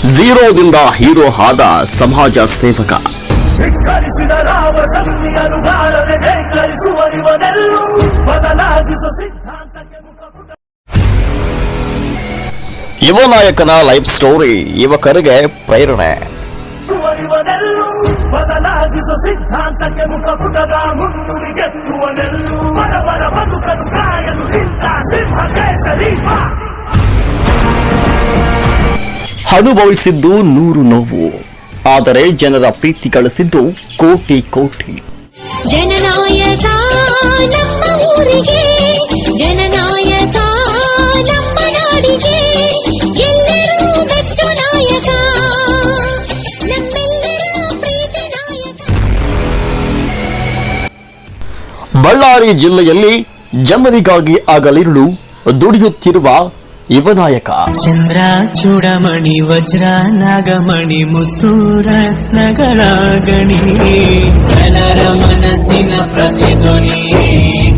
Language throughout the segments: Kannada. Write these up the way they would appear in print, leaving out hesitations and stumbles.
ಝೀರೋದಿಂದ ಹೀರೋ ಆದ ಸಮಾಜ ಸೇವಕ. ಯುವ ನಾಯಕನ ಲೈಫ್ ಸ್ಟೋರಿ ಯುವಕರಿಗೆ ಪ್ರೇರಣೆ. ಸಿದ್ಧಾಂತಕ್ಕೆ ಮುಖಪುಟದ ಮುನ್ನುಡಿಗೆತ್ತುವನೆಲ್ಲೂ ಬರಬರ ಬದುಕಲು ಕಾಯಲು ನಿಂತ ಸಿಂಹ ಕೇಸರಿ. ಅನುಭವಿಸಿದ್ದು 100 ನೋವು, ಆದರೆ ಜನರ ಪ್ರೀತಿ ಗಳಿಸಿದ್ದು ಕೋಟಿ ಕೋಟಿ. ಜನನಾಯಕ ನಮ್ಮ ಊರಿಗೆ, ಜನನಾಯಕ ನಮ್ಮ ನಾಡಿಗೆ, ಎಲ್ಲರೂ ಮೆಚ್ಚು ನಾಯಕ, ನಮ್ಮೆಲ್ಲರ ಪ್ರೀತಿ ನಾಯಕ. ಬಳ್ಳಾರಿ ಜಿಲ್ಲೆಯಲ್ಲಿ ಜನರಿಗಾಗಿ ಆಗಲಿರುಳು ದುಡಿಯುತ್ತಿರುವ ಯುವ ನಾಯಕ. ಚಂದ್ರ ಚೂಡಮಣಿ ವಜ್ರ ನಾಗಮಣಿ ಮುತ್ತು ರತ್ನಗಳ ಗಣಿ, ಜನರ ಮನಸ್ಸಿನ ಪ್ರತಿಧ್ವನಿ,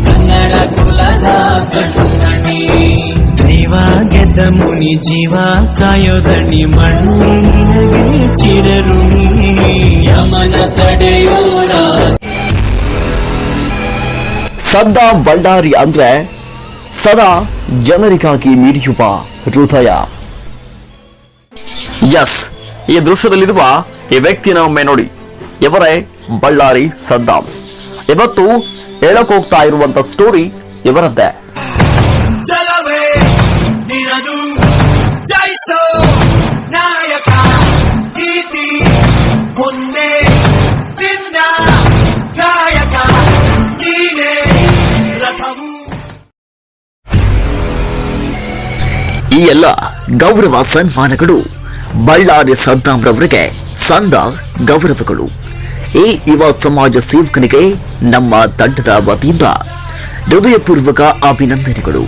ಕನ್ನಡ ಕುಲದ ಕಣ್ಣಣಿ, ದೈವ ಗೆದ್ದ ಮುನಿ ಜೀವ ಕಾಯೋದಣಿ, ಮಣ್ಣಿನಿಗೆ ಚಿರಋಣಿ, ಯಮನ ತಡೆಯೋರ. ಸದಾ ಬಳ್ಳಾರಿ ಅಂದ್ರೆ ಸದಾ ಜನರಿಗಾಗಿ ಮಿಡಿಯುವ ಹೃದಯ. ಎಸ್, ಈ ದೃಶ್ಯದಲ್ಲಿರುವ ಈ ವ್ಯಕ್ತಿನ ಒಮ್ಮೆ ನೋಡಿ. ಇವರೇ ಬಳ್ಳಾರಿ ಸದ್ದಾಂ. ಇವತ್ತು ಹೇಳಕೋಗ್ತಾ ಇರುವಂತ ಸ್ಟೋರಿ ಇವರದ್ದೇ. ಈ ಎಲ್ಲ ಗೌರವ ಸನ್ಮಾನಗಳು ಬಳ್ಳಾರಿ ಸದ್ದಾಂ ರವರಿಗೆ ಸಂದ ಗೌರವಗಳು. ಈ ಯುವ ಸಮಾಜ ಸೇವಕನಿಗೆ ನಮ್ಮ ತಂಡದ ವತಿಯಿಂದ ಹೃದಯಪೂರ್ವಕ ಅಭಿನಂದನೆಗಳು.